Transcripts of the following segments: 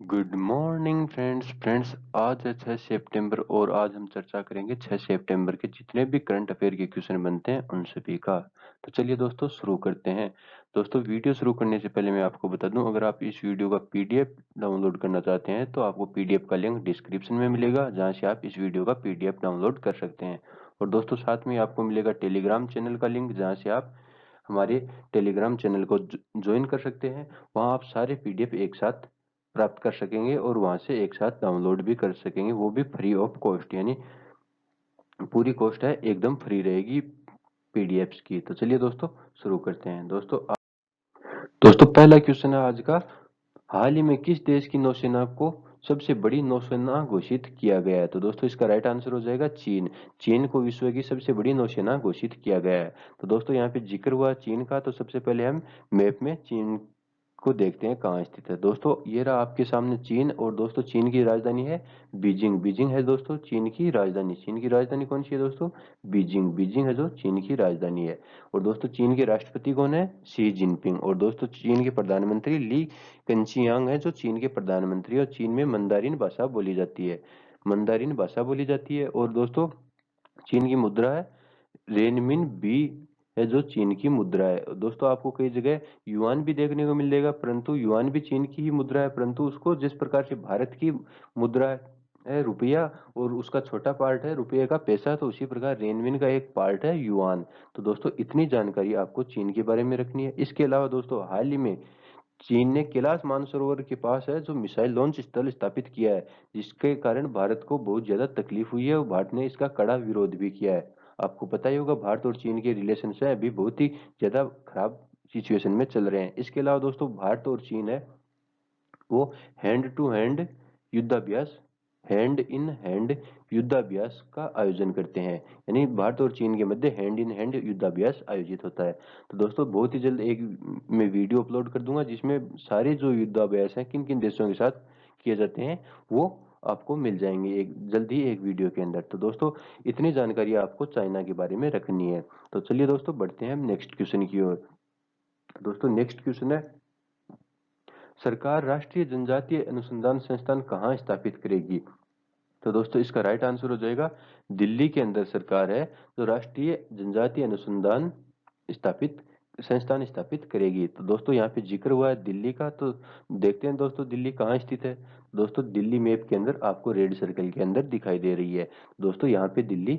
Good morning friends आज है 6 सितंबर और आज हम चर्चा करेंगे 6 सितंबर के जितने भी करंट अफेयर के क्वेश्चन बनते हैं उन सभी का। तो चलिए दोस्तों शुरू करते हैं। दोस्तों वीडियो शुरू करने से पहले मैं आपको बता दूं, अगर आप इस वीडियो का पीडीएफ डाउनलोड करना चाहते हैं तो आपको पीडीएफ का लिंक डिस्क्रिप्शन में मिलेगा, जहां से आप इस वीडियो का पीडीएफ डाउनलोड कर सकते हैं। और दोस्तों साथ में आपको मिलेगा टेलीग्राम चैनल का लिंक, जहाँ से आप हमारे टेलीग्राम चैनल को ज्वाइन कर सकते हैं। वहां आप सारे पीडीएफ एक साथ प्राप्त कर सकेंगे और वहां से एक साथ डाउनलोड भी कर सकेंगे, वो भी फ्री ऑफ कॉस्ट, यानी पूरी कॉस्ट है, एकदम फ्री रहेगी पीडीएफ्स की। तो चलिए दोस्तों शुरू करते हैं। दोस्तों पहला क्वेश्चन है आज का, हाल ही में किस देश की नौसेना को सबसे बड़ी नौसेना घोषित किया गया है? तो दोस्तों इसका राइट आंसर हो जाएगा चीन। चीन को विश्व की सबसे बड़ी नौसेना घोषित किया गया है। तो दोस्तों यहाँ पे जिक्र हुआ चीन का, तो सबसे पहले हम मैप में चीन को देखते हैं कहाँ स्थित है। दोस्तों ये रहा आपके सामने चीन, और दोस्तों चीन की राजधानी है बीजिंग। बीजिंग है दोस्तों चीन की राजधानी। चीन की राजधानी कौन सी है दोस्तों? बीजिंग। बीजिंग है जो चीन की राजधानी है। और दोस्तों चीन के राष्ट्रपति कौन है? Xi Jinping. और दोस्तों चीन के प्रधानमंत्री ली कंचियांग है जो चीन के प्रधानमंत्री, और चीन में मंदारिन भाषा बोली जाती है। मंदारिन भाषा बोली जाती है। और दोस्तों चीन की मुद्रा है रेनमिन बी, है जो चीन की मुद्रा है। दोस्तों आपको कई जगह युआन भी देखने को मिलेगा, परंतु युआन भी चीन की ही मुद्रा है, परंतु उसको जिस प्रकार से भारत की मुद्रा है रुपया, और उसका छोटा पार्ट है रुपये का पैसा, तो उसी प्रकार रेनमिन का एक पार्ट है युआन। तो दोस्तों इतनी जानकारी आपको चीन के बारे में रखनी है। इसके अलावा दोस्तों हाल ही में चीन ने कैलाश मानसरोवर के पास है जो मिसाइल लॉन्च स्थल स्थापित किया है, जिसके कारण भारत को बहुत ज्यादा तकलीफ हुई है, और भारत ने इसका कड़ा विरोध भी किया है। आपको पता ही होगा भारत और चीन के रिलेशन है अभी बहुत ही ज्यादा खराब सिचुएशन में चल रहे हैं। इसके अलावा दोस्तों भारत और चीन है वो हैंड टू हैंड युद्धाभ्यास, हैंड इन हैंड युद्धाभ्यास का आयोजन करते हैं, यानी भारत और चीन के मध्य हैंड इन हैंड युद्धाभ्यास आयोजित होता है। तो दोस्तों बहुत ही जल्द एक मैं वीडियो अपलोड कर दूंगा, जिसमें सारे जो युद्धाभ्यास हैं किन किन देशों के साथ किए जाते हैं वो आपको मिल जाएंगे एक जल्द ही एक वीडियो के अंदर। तो दोस्तों इतनी जानकारी आपको चाइना के बारे में रखनी है। तो चलिए दोस्तों बढ़ते हैं हम नेक्स्ट क्वेश्चन की ओर। दोस्तों नेक्स्ट क्वेश्चन है, सरकार राष्ट्रीय जनजातीय अनुसंधान संस्थान कहाँ स्थापित करेगी? तो दोस्तों इसका राइट आंसर हो जाएगा दिल्ली के अंदर सरकार है जो राष्ट्रीय जनजातीय अनुसंधान स्थापित संस्थान स्थापित करेगी। तो दोस्तों यहाँ पे जिक्र हुआ है दिल्ली का, तो देखते हैं दोस्तों दिल्ली कहाँ स्थित है। दोस्तों दिल्ली मैप के अंदर आपको रेड सर्कल के अंदर दिखाई दे रही है। दोस्तों यहाँ पे दिल्ली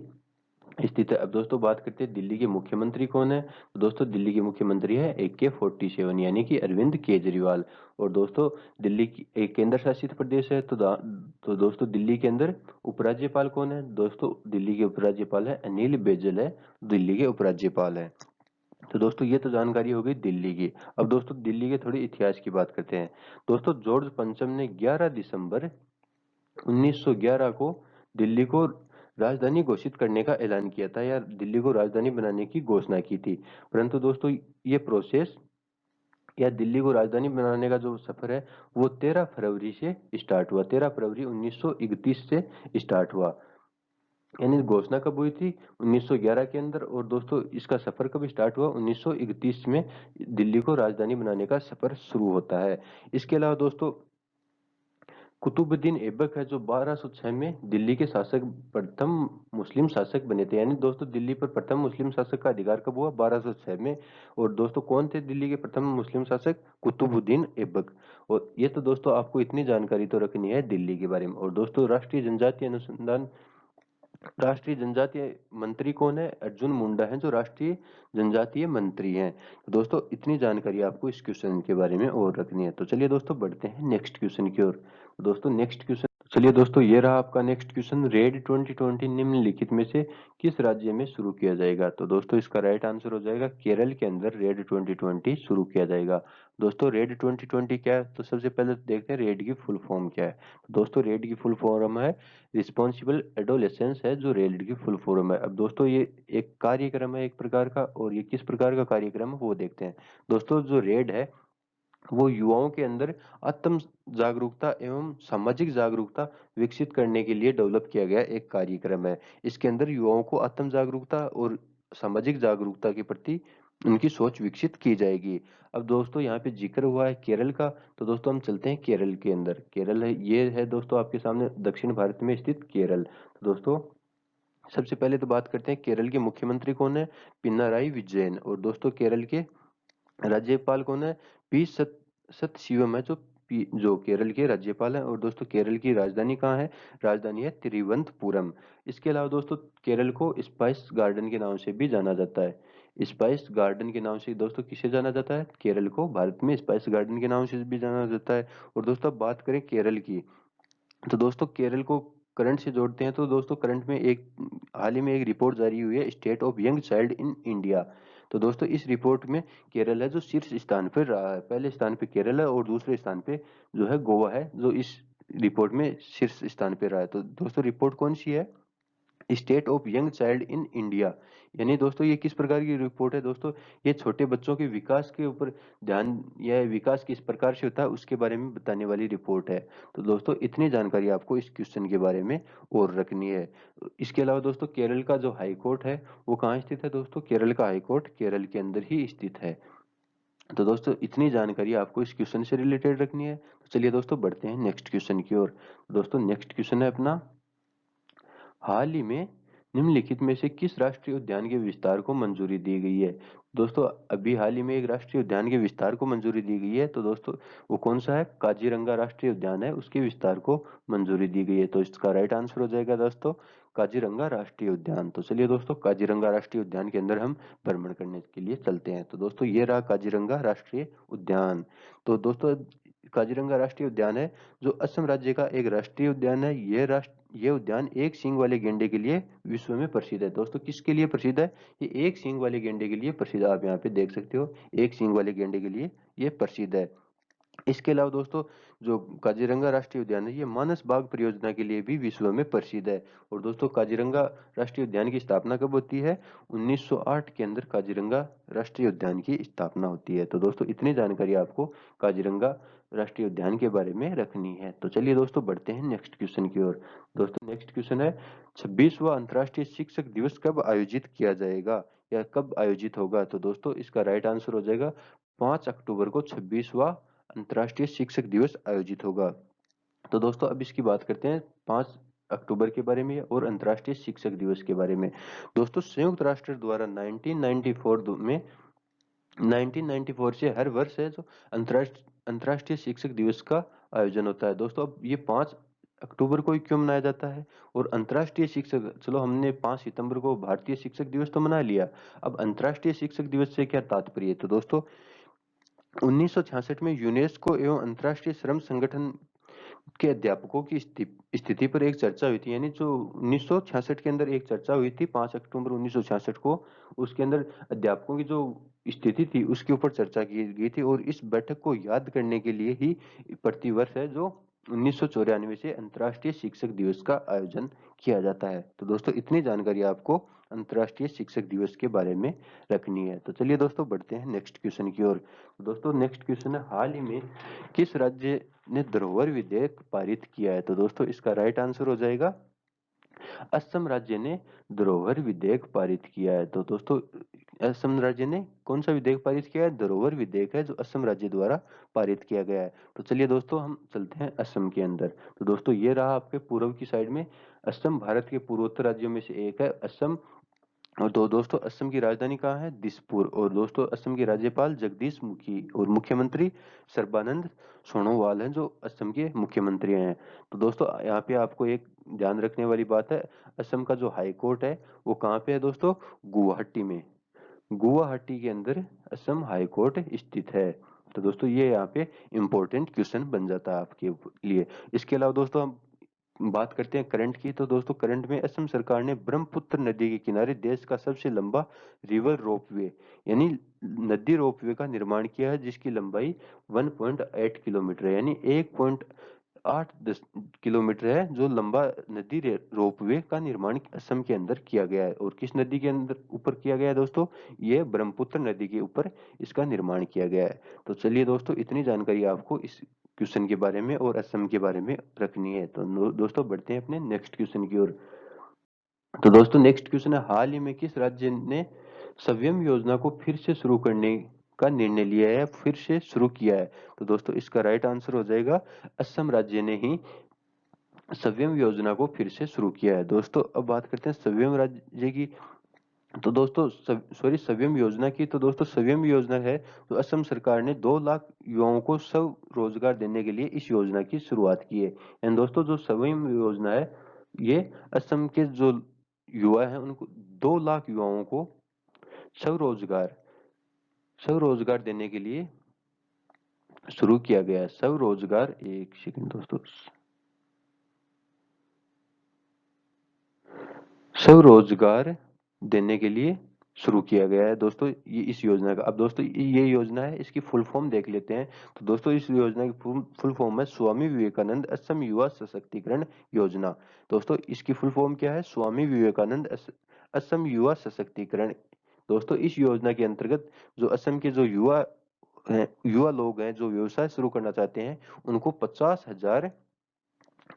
स्थित है। अब दोस्तों बात करते हैं दिल्ली के मुख्यमंत्री कौन है। तो दोस्तों दिल्ली के मुख्यमंत्री है AK-47, यानी कि अरविंद केजरीवाल। और दोस्तों दिल्ली की एक केंद्र शासित प्रदेश है, तो दोस्तों दिल्ली के अंदर उपराज्यपाल कौन है? दोस्तों दिल्ली के उपराज्यपाल है अनिल बैजल है, दिल्ली के उपराज्यपाल है। तो दोस्तों ये तो जानकारी हो गई दिल्ली की। अब दोस्तों दिल्ली के थोड़ी इतिहास की बात करते हैं। दोस्तों जॉर्ज पंचम ने 11 दिसंबर 1911 को दिल्ली को राजधानी घोषित करने का ऐलान किया था, या दिल्ली को राजधानी बनाने की घोषणा की थी। परंतु दोस्तों ये प्रोसेस या दिल्ली को राजधानी बनाने का जो सफर है वो 13 फरवरी से स्टार्ट हुआ। 13 फरवरी 1931 से स्टार्ट हुआ, यानी घोषणा कब हुई थी? 1911 के अंदर। और दोस्तों इसका सफर कब स्टार्ट हुआ? 1931 में दिल्ली को राजधानी बनाने का सफर शुरू होता है। इसके अलावा दोस्तों कुतुबुद्दीन ऐबक है जो 1206 में दिल्ली के शासक, प्रथम मुस्लिम शासक बने थे। यानी दोस्तों दिल्ली पर प्रथम मुस्लिम शासक का अधिकार कब हुआ? 1206 में। और दोस्तों कौन थे दिल्ली के प्रथम मुस्लिम शासक? कुतुबुद्दीन ऐबक। और ये तो दोस्तों आपको इतनी जानकारी तो रखनी है दिल्ली के बारे में। और दोस्तों राष्ट्रीय जनजातीय मंत्री कौन है? अर्जुन मुंडा है जो राष्ट्रीय जनजातीय मंत्री हैं। तो दोस्तों इतनी जानकारी आपको इस क्वेश्चन के बारे में और रखनी है। तो चलिए दोस्तों बढ़ते हैं नेक्स्ट क्वेश्चन की ओर। दोस्तों नेक्स्ट क्वेश्चन, चलिए दोस्तों ये रहा आपका नेक्स्ट क्वेश्चन, रेड 2020 निम्नलिखित में से किस राज्य में शुरू किया जाएगा? तो दोस्तों इसका राइट आंसर हो जाएगा केरल के अंदर रेड 2020 शुरू किया जाएगा। दोस्तों रेड 2020 क्या है? तो सबसे पहले तो देखते हैं रेड की फुल फॉर्म क्या है। तो दोस्तों रेड की फुल फॉर्म है रिस्पॉन्सिबल एडोलेसेंस, है जो रेड की फुल फॉर्म है। अब दोस्तों ये एक कार्यक्रम है एक प्रकार का, और ये किस प्रकार का कार्यक्रम है वो देखते हैं। दोस्तों जो रेड है वो युवाओं के अंदर आत्म जागरूकता एवं सामाजिक जागरूकता विकसित करने के लिए डेवलप किया गया एक कार्यक्रम है। इसके अंदर युवाओं को आत्म जागरूकता और सामाजिक जागरूकता के प्रति उनकी सोच विकसित की जाएगी। अब दोस्तों यहाँ पे जिक्र हुआ है केरल का, तो दोस्तों हम चलते हैं केरल के अंदर। केरल है, ये है दोस्तों आपके सामने दक्षिण भारत में स्थित केरल। तो दोस्तों सबसे पहले तो बात करते हैं केरल के मुख्यमंत्री कौन है, पिनाराई विजयन। और दोस्तों केरल के राज्यपाल कौन है, पी सतशिवम है, जो केरल के राज्यपाल हैं। और दोस्तों केरल की राजधानी कहाँ है, राजधानी है तिरुवनंतपुरम। इसके अलावा दोस्तों केरल को स्पाइस गार्डन के नाम से भी जाना जाता है। स्पाइस गार्डन के नाम से दोस्तों किसे जाना जाता है, केरल को भारत में स्पाइस गार्डन के नाम से भी जाना जाता है। और दोस्तों अब बात करें केरल की, तो दोस्तों केरल को करंट से जोड़ते हैं। तो दोस्तों करंट में एक हाल ही में एक रिपोर्ट जारी हुई है, state of young child in India. तो दोस्तों इस रिपोर्ट में केरल है जो शीर्ष स्थान पर रहा है। पहले स्थान पे केरल है और दूसरे स्थान पे जो है गोवा है, जो इस रिपोर्ट में शीर्ष स्थान पे रहा है। तो दोस्तों रिपोर्ट कौन सी है, state of young child in India. यानी दोस्तों ये किस प्रकार की रिपोर्ट है दोस्तों, ये छोटे बच्चों के विकास के ऊपर ध्यान, या विकास किस प्रकार से होता है उसके बारे में बताने वाली रिपोर्ट है। तो दोस्तों इतनी जानकारी आपको इस क्वेश्चन के बारे में और रखनी है। इसके अलावा दोस्तों केरल का जो हाई कोर्ट है वो कहाँ स्थित है दोस्तों, केरल का हाई कोर्ट केरल के अंदर ही स्थित है। तो दोस्तों इतनी जानकारी आपको इस क्वेश्चन से रिलेटेड रखनी है। तो चलिए दोस्तों बढ़ते हैं नेक्स्ट क्वेश्चन की ओर। दोस्तों नेक्स्ट क्वेश्चन है अपना, हाल ही में निम्नलिखित में से किस राष्ट्रीय उद्यान के विस्तार को मंजूरी दी गई है। दोस्तों अभी हाल ही में एक राष्ट्रीय उद्यान के विस्तार को मंजूरी दी गई है। तो दोस्तों वो कौन सा है, काजीरंगा राष्ट्रीय उद्यान है, उसके विस्तार को मंजूरी दी गई है। तो इसका राइट आंसर हो जाएगा दोस्तों काजीरंगा राष्ट्रीय उद्यान। तो चलिए दोस्तों काजीरंगा राष्ट्रीय उद्यान के अंदर हम भ्रमण करने के लिए चलते हैं। तो दोस्तों ये रहा काजीरंगा राष्ट्रीय उद्यान। तो दोस्तों काजीरंगा राष्ट्रीय उद्यान है जो असम राज्य का एक राष्ट्रीय उद्यान है। ये उद्यान एक सींग वाले गेंडे के लिए विश्व में प्रसिद्ध है। दोस्तों किसके लिए प्रसिद्ध है, ये एक सींग वाले गेंडे के लिए प्रसिद्ध है। आप यहाँ पे देख सकते हो, एक सींग वाले गेंडे के लिए ये प्रसिद्ध है। इसके अलावा दोस्तों जो काजीरंगा राष्ट्रीय उद्यान है ये मानस बाघ परियोजना के लिए भी विश्व में प्रसिद्ध है। और दोस्तों काजीरंगा राष्ट्रीय उद्यान की स्थापना कब होती है, 1908 के अंदर काजीरंगा राष्ट्रीय उद्यान की स्थापना होती है। तो दोस्तों इतनी जानकारी आपको काजीरंगा राष्ट्रीय उद्यान के बारे में रखनी है। तो चलिए दोस्तों बढ़ते हैं नेक्स्ट क्वेश्चन की ओर। दोस्तों नेक्स्ट क्वेश्चन है, 26वां अंतर्राष्ट्रीय शिक्षक दिवस कब आयोजित किया जाएगा, या कब आयोजित होगा। तो दोस्तों इसका राइट आंसर हो जाएगा 5 अक्टूबर को 26वां अंतर्राष्ट्रीय शिक्षक दिवस आयोजित होगा। तो दोस्तों अब इसकी बात करते हैं 5 अक्टूबर के बारे में और अंतर्राष्ट्रीय शिक्षक दिवस के बारे में। दोस्तों संयुक्त राष्ट्र द्वारा 1994 से हर वर्ष है जो अंतर्राष्ट्रीय शिक्षक दिवस का आयोजन होता है। दोस्तों अब ये 5 अक्टूबर को ही क्यों मनाया जाता है, और अंतर्राष्ट्रीय शिक्षक, चलो हमने 5 सितंबर को भारतीय शिक्षक दिवस तो मना लिया, अब अंतर्राष्ट्रीय शिक्षक दिवस से क्या तात्पर्य है। तो दोस्तों 1966 में यूनेस्को एवं अंतर्राष्ट्रीय श्रम संगठन के अध्यापकों की स्थिति पर एक चर्चा हुई थी। यानी जो 1966 के अंदर एक चर्चा हुई थी 5 अक्टूबर 1966 को, उसके अंदर अध्यापकों की जो स्थिति थी उसके ऊपर चर्चा की गई थी। और इस बैठक को याद करने के लिए ही प्रतिवर्ष है जो 1994 से अंतर्राष्ट्रीय शिक्षक दिवस का आयोजन किया जाता है। तो दोस्तों इतनी जानकारी आपको अंतर्राष्ट्रीय शिक्षक दिवस के बारे में रखनी है। तो चलिए दोस्तों बढ़ते हैं नेक्स्ट क्वेश्चन की ओर। दोस्तों नेक्स्ट क्वेश्चन है, हाल ही में किस राज्य ने धरोहर विधेयक पारित किया है। तो दोस्तों इसका राइट आंसर हो जाएगा असम राज्य ने धरोहर विधेयक पारित किया है। तो दोस्तों असम राज्य ने कौन सा विधेयक पारित किया है, धरोहर विधेयक है जो असम राज्य द्वारा पारित किया गया है। तो चलिए दोस्तों हम चलते हैं असम के अंदर। तो दोस्तों ये रहा आपके पूर्व की साइड में असम, भारत के पूर्वोत्तर राज्यों में से एक है असम। और तो दोस्तों असम की राजधानी कहाँ है, दिसपुर। और दोस्तों असम के राज्यपाल जगदीश मुखी और मुख्यमंत्री सर्बानंद सोनोवाल हैं जो असम के मुख्यमंत्री हैं। तो दोस्तों यहाँ पे आपको एक ध्यान रखने वाली बात है, असम का जो हाई कोर्ट है वो कहाँ पे है दोस्तों, गुवाहाटी में। गुवाहाटी के अंदर असम हाई कोर्ट स्थित है। तो दोस्तों ये यहाँ पे इंपॉर्टेंट क्वेश्चन बन जाता है आपके लिए। इसके अलावा दोस्तों हम बात करते हैं करंट की। तो दोस्तों करंट में असम सरकार ने ब्रह्मपुत्र नदी के किनारे देश का सबसे लंबा रिवर रोपवे यानी नदी रोपवे का निर्माण किया है, जिसकी लंबाई 1.8 किलोमीटर है। यानी 1.8 किलोमीटर है जो लंबा नदी रोपवे का निर्माण असम के अंदर किया गया है। और किस नदी के अंदर ऊपर किया गया है दोस्तों, ये ब्रह्मपुत्र नदी के ऊपर इसका निर्माण किया गया है। तो चलिए दोस्तों इतनी जानकारी आपको इस क्वेश्चन के बारे में और असम के बारे में रखनी है। तो दोस्तों बढ़ते हैं अपने नेक्स्ट क्वेश्चन की ओर। तो दोस्तों नेक्स्ट क्वेश्चन है, हाल ही में किस राज्य ने संयम योजना को फिर से शुरू करने का निर्णय लिया है, फिर से शुरू किया है। तो दोस्तों इसका राइट आंसर हो जाएगा असम राज्य ने ही संयम योजना को फिर से शुरू किया है। दोस्तों अब बात करते हैं संयम राज्य की। तो दोस्तों सॉरी संयम योजना की। तो दोस्तों संयम योजना है तो असम सरकार ने 2 लाख युवाओं को स्व रोजगार देने के लिए इस योजना की शुरुआत की है। एंड दोस्तों जो संयम योजना है ये असम के जो युवा हैं उनको 2 लाख युवाओं को स्वरोजगार स्वरोजगार देने के लिए शुरू किया गया है। स्वरोजगार, एक सेकंड दोस्तों, स्वरोजगार देने के लिए शुरू किया गया है दोस्तों ये इस योजना का। अब दोस्तों ये योजना है, इसकी फुल फॉर्म देख लेते हैं। तो दोस्तों इस योजना की फुल फॉर्म है स्वामी विवेकानंद असम युवा सशक्तिकरण योजना। दोस्तों इसकी फुल फॉर्म क्या है? स्वामी विवेकानंद असम युवा सशक्तिकरण। दोस्तों इस योजना के अंतर्गत जो असम के जो युवा लोग हैं जो व्यवसाय शुरू करना चाहते हैं उनको 50,000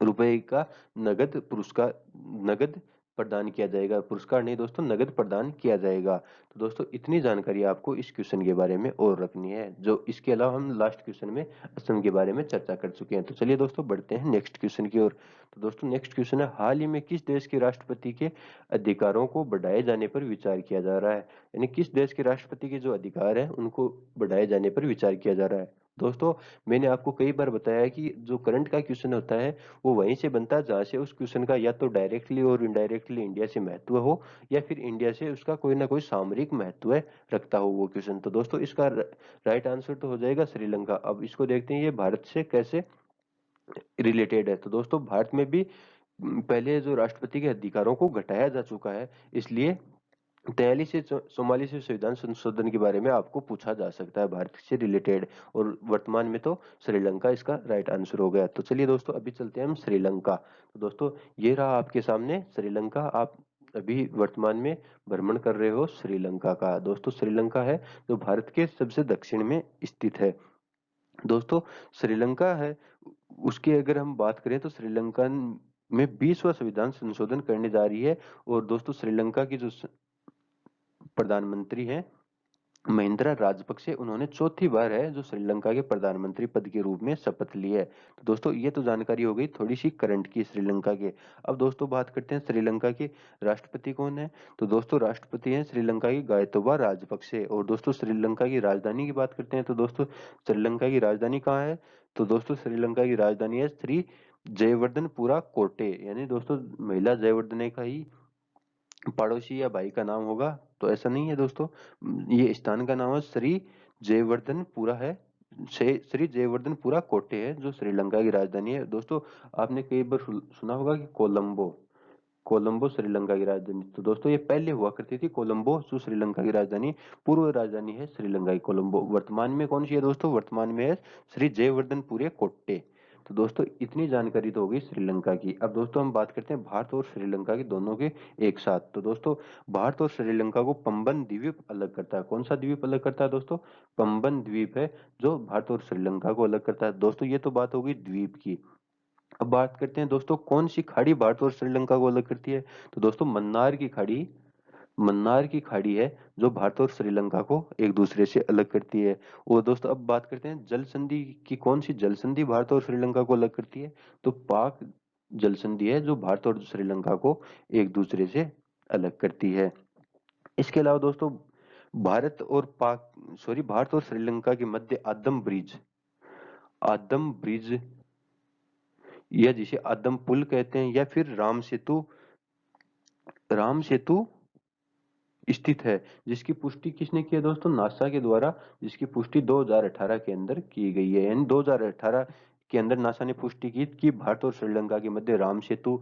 रुपए का नगद पुरस्कार, नगद प्रदान किया जाएगा। पुरस्कार नहीं दोस्तों, नगद प्रदान किया जाएगा। तो दोस्तों इतनी जानकारी आपको इस क्वेश्चन के बारे में और रखनी है। जो इसके अलावा हम लास्ट क्वेश्चन में असम के बारे में चर्चा कर चुके हैं। तो चलिए दोस्तों बढ़ते हैं नेक्स्ट क्वेश्चन की ओर। तो दोस्तों नेक्स्ट क्वेश्चन है, हाल ही में किस देश के राष्ट्रपति के अधिकारों को बढ़ाए जाने पर विचार किया जा रहा है? यानी किस देश के राष्ट्रपति के जो अधिकार है उनको बढ़ाए जाने पर विचार किया जा रहा है। दोस्तों मैंने आपको कई बार बताया कि जो करंट का क्वेश्चन होता है वो वहीं से बनता है जहां से उस क्वेश्चन का या तो डायरेक्टली और इनडायरेक्टली इंडिया से महत्व हो या फिर इंडिया से उसका कोई ना कोई सामरिक महत्व रखता हो वो क्वेश्चन। तो दोस्तों इसका राइट आंसर तो हो जाएगा श्रीलंका। अब इसको देखते हैं ये भारत से कैसे रिलेटेड है। तो दोस्तों भारत में भी पहले जो राष्ट्रपति के अधिकारों को घटाया जा चुका है, इसलिए 43 से 44 संविधान संशोधन के बारे में आपको पूछा जा सकता है भारत से रिलेटेड। और वर्तमान में तो श्रीलंका इसका राइट आंसर हो गया। तो चलिए दोस्तों अभी चलते हैं हम श्रीलंका। तो दोस्तों ये रहा आपके सामने श्रीलंका। आप अभी वर्तमान में भ्रमण कर रहे हो श्रीलंका का। दोस्तों श्रीलंका है जो भारत के सबसे दक्षिण में स्थित है। दोस्तों श्रीलंका है उसकी अगर हम बात करें तो श्रीलंका में 20वां संविधान संशोधन करने जा रही है। और दोस्तों श्रीलंका की जो प्रधानमंत्री हैं महिंद्रा राजपक्षे, उन्होंने चौथी बार है जो श्रीलंका के प्रधानमंत्री पद के रूप में शपथ ली है। तो दोस्तों ये तो जानकारी हो गई थोड़ी सी करंट की श्रीलंका के। अब दोस्तों बात करते हैं श्रीलंका के राष्ट्रपति कौन है। तो दोस्तों राष्ट्रपति हैं श्रीलंका की गायतोबा राजपक्षे। और दोस्तों श्रीलंका की राजधानी की बात करते हैं तो दोस्तों श्रीलंका की राजधानी कहाँ है? तो दोस्तों श्रीलंका की राजधानी है श्री जयवर्धनपुरा कोटे। यानी दोस्तों महिला जयवर्धने का ही पड़ोसी या भाई का नाम होगा, तो ऐसा नहीं है दोस्तों। ये स्थान का नाम है श्री जयवर्धनपुरा है। श्री जयवर्धनपुरा कोटे है जो श्रीलंका की राजधानी है। दोस्तों आपने कई बार सुना होगा कि कोलंबो, कोलंबो श्रीलंका की राजधानी। तो दोस्तों ये पहले हुआ करती थी कोलंबो जो श्रीलंका की राजधानी, पूर्व राजधानी है श्रीलंका की कोलंबो। वर्तमान में कौन सी है दोस्तों? वर्तमान में है श्री जयवर्धनपुरे कोट्टे। तो दोस्तों इतनी जानकारी तो होगी श्रीलंका की। अब दोस्तों हम बात करते हैं भारत और श्रीलंका के दोनों के एक साथ। तो दोस्तों भारत और श्रीलंका को पंबन द्वीप अलग करता है। कौन सा द्वीप अलग करता है दोस्तों? पंबन द्वीप है जो भारत और श्रीलंका को अलग करता है। दोस्तों ये तो बात होगी द्वीप की। अब बात करते हैं दोस्तों कौन सी खाड़ी भारत और श्रीलंका को अलग करती है। तो दोस्तों मन्नार की खाड़ी, मन्नार की खाड़ी है जो भारत और श्रीलंका को एक दूसरे से अलग करती है। और दोस्तों अब बात करते हैं जल संधि की। कौन सी जल संधि भारत और श्रीलंका को अलग करती है? तो पाक जल संधि है जो भारत और श्रीलंका को एक दूसरे से अलग करती है। इसके अलावा दोस्तों भारत और श्रीलंका के मध्य आदम ब्रिज या जिसे आदम पुल कहते हैं या फिर राम सेतु स्थित है, जिसकी पुष्टि किसने की है दोस्तों? नासा के द्वारा, जिसकी पुष्टि 2018 के अंदर की गई है। यानी 2018 के अंदर नासा ने पुष्टि की कि भारत और श्रीलंका के मध्य राम सेतु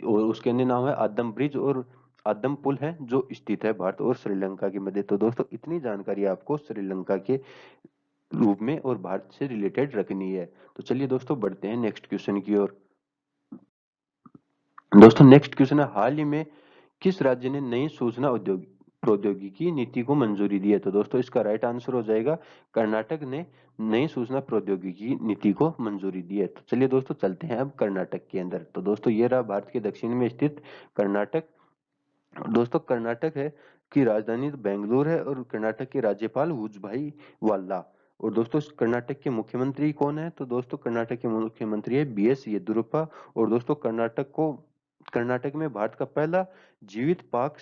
और उसके अन्य नाम है आदम ब्रिज और आदम पुल है जो स्थित है भारत और श्रीलंका के मध्य। तो दोस्तों इतनी जानकारी आपको श्रीलंका के रूप में और भारत से रिलेटेड रखनी है। तो चलिए दोस्तों बढ़ते हैं नेक्स्ट क्वेश्चन की ओर। दोस्तों नेक्स्ट क्वेश्चन है, हाल ही में किस राज्य ने नई सूचना उद्योग प्रौद्योगिकी नीति को मंजूरी दी है? तो दोस्तों इसका राइट आंसर हो जाएगा कर्नाटक ने नई सूचना प्रौद्योगिकी नीति को मंजूरी दी है। तो चलिए दोस्तों चलते हैं अब कर्नाटक के अंदर। तो दोस्तों ये रहा भारत के दक्षिण में स्थित कर्नाटक। दोस्तों कर्नाटक है की राजधानी बेंगलुरु है और कर्नाटक के राज्यपाल वजुभाई वाला। और दोस्तों कर्नाटक के मुख्यमंत्री कौन है? तो दोस्तों कर्नाटक के मुख्यमंत्री है बीएस येदियुरप्पा। और दोस्तों कर्नाटक में भारत का पहला जीवित पाक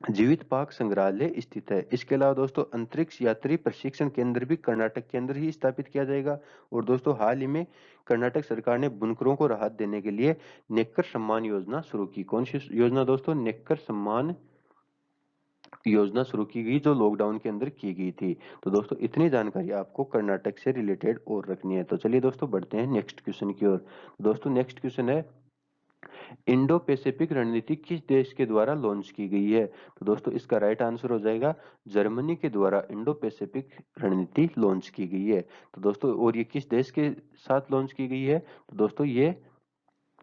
जीवित पाक संग्रहालय स्थित है। इसके अलावा दोस्तों अंतरिक्ष यात्री प्रशिक्षण केंद्र भी कर्नाटक के अंदर ही स्थापित किया जाएगा। और दोस्तों हाल ही में कर्नाटक सरकार ने बुनकरों को राहत देने के लिए नेकर सम्मान योजना शुरू की। कौन सी योजना दोस्तों? नेकर सम्मान योजना शुरू की गई, जो लॉकडाउन के अंदर की गई थी। तो दोस्तों इतनी जानकारी आपको कर्नाटक से रिलेटेड और रखनी है। तो चलिए दोस्तों बढ़ते हैं नेक्स्ट क्वेश्चन की ओर। दोस्तों नेक्स्ट क्वेश्चन है, इंडो पैसिफिक रणनीति किस देश के द्वारा लॉन्च की गई है? तो दोस्तों इसका राइट आंसर हो जाएगा जर्मनी के द्वारा इंडो पैसिफिक रणनीति लॉन्च की गई है। तो दोस्तों और ये किस देश के साथ लॉन्च की गई है? तो दोस्तों ये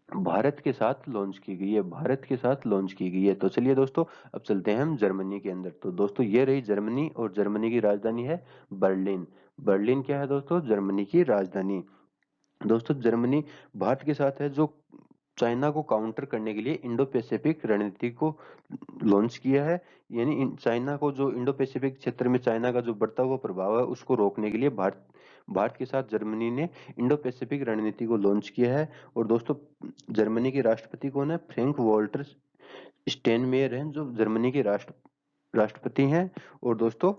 भारत के साथ लॉन्च की गई है, भारत के साथ लॉन्च की गई है। तो चलिए दोस्तों अब चलते हैं हम जर्मनी के अंदर। तो दोस्तों ये रही जर्मनी और जर्मनी की राजधानी है बर्लिन। बर्लिन क्या है दोस्तों? जर्मनी की राजधानी। दोस्तों जर्मनी भारत के साथ है जो चाइना को काउंटर करने के लिए इंडो पैसिफिक रणनीति को लॉन्च किया है। यानी चाइना को, जो इंडो पैसिफिक क्षेत्र में चाइना का जो बढ़ता हुआ प्रभाव है उसको रोकने के लिए भारत भारत के साथ जर्मनी ने इंडो पैसिफिक रणनीति को लॉन्च किया है। और दोस्तों जर्मनी के राष्ट्रपति कौन है? फ्रैंक वॉल्टर स्टेनमेयर हैं जो जर्मनी के राष्ट्रपति हैं। और दोस्तों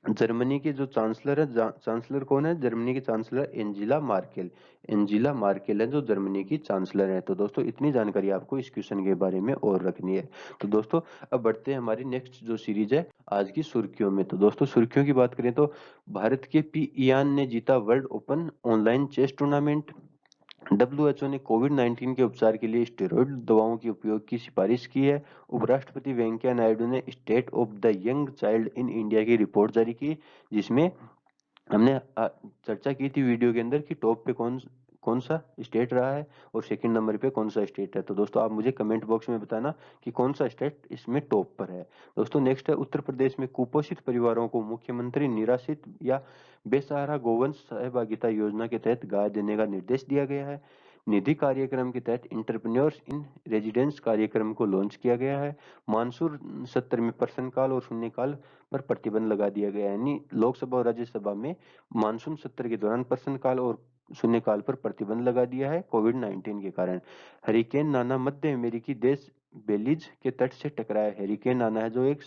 जर्मनी के जो चांसलर है, चांसलर कौन है? जर्मनी की chancellor Angela Merkel. Angela Merkel है जो जर्मनी की चांसलर है। तो दोस्तों इतनी जानकारी आपको इस क्वेश्चन के बारे में और रखनी है। तो दोस्तों अब बढ़ते हैं हमारी नेक्स्ट जो सीरीज है आज की सुर्खियों में। तो दोस्तों सुर्खियों की बात करें तो भारत के पी इयान ने जीता world open online chess tournament. WHO ने कोविड-19 के उपचार के लिए स्टेरॉयड दवाओं के उपयोग की सिफारिश की है। उपराष्ट्रपति वेंकैया नायडू ने state of the young child in India की रिपोर्ट जारी की, जिसमें हमने चर्चा की थी वीडियो के अंदर कि टॉप पे कौन कौन सा स्टेट रहा है और सेकंड नंबर पे कौन सा स्टेट है। तो दोस्तों आप मुझे कमेंट बॉक्स में बताना कि कौन सा स्टेट इसमें टॉप पर है। दोस्तों नेक्स्ट है, उत्तर प्रदेश में कुपोषित परिवारों को मुख्यमंत्री निराश्रित या बेसहारा गोवंश सहभागिता योजना के तहत गाय देने का निर्देश दिया गया है। निधि कार्यक्रम के तहत इंटरप्रेन्योर्स इन रेजिडेंस कार्यक्रम को लॉन्च किया गया है। मानसून सत्र में प्रश्नकाल और शून्यकाल पर प्रतिबंध लगा दिया गया है। यानी लोकसभा और राज्यसभा में मानसून सत्र के दौरान प्रश्नकाल और शून्यकाल पर प्रतिबंध लगा दिया है कोविड-19 के कारण। हरिकेन नाना मध्य अमेरिकी देश बेलीज के तट से टकराया। हरिकेन नाना है जो एक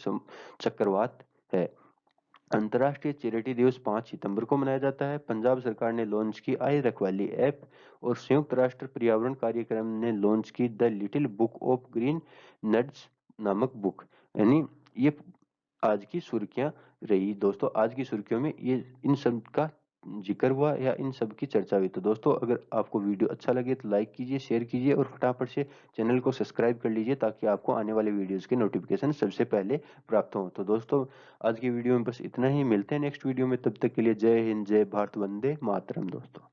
चक्रवात है। अंतर्राष्ट्रीय चैरिटी दिवस 5 सितंबर को मनाया जाता है। पंजाब सरकार ने लॉन्च की आई रखवाली ऐप। और संयुक्त राष्ट्र पर्यावरण कार्यक्रम ने लॉन्च की the little book of green nuts नामक बुक। यानी ये आज की सुर्खियां रही। दोस्तों आज की सुर्खियों में ये इन सब का जिक्र हुआ या इन सब की चर्चा हुई। तो दोस्तों अगर आपको वीडियो अच्छा लगे तो लाइक कीजिए, शेयर कीजिए और फटाफट से चैनल को सब्सक्राइब कर लीजिए ताकि आपको आने वाले वीडियोस के नोटिफिकेशन सबसे पहले प्राप्त हो। तो दोस्तों आज की वीडियो में बस इतना ही, मिलते हैं नेक्स्ट वीडियो में, तब तक के लिए जय हिंद, जय भारत, वंदे मातरम दोस्तों।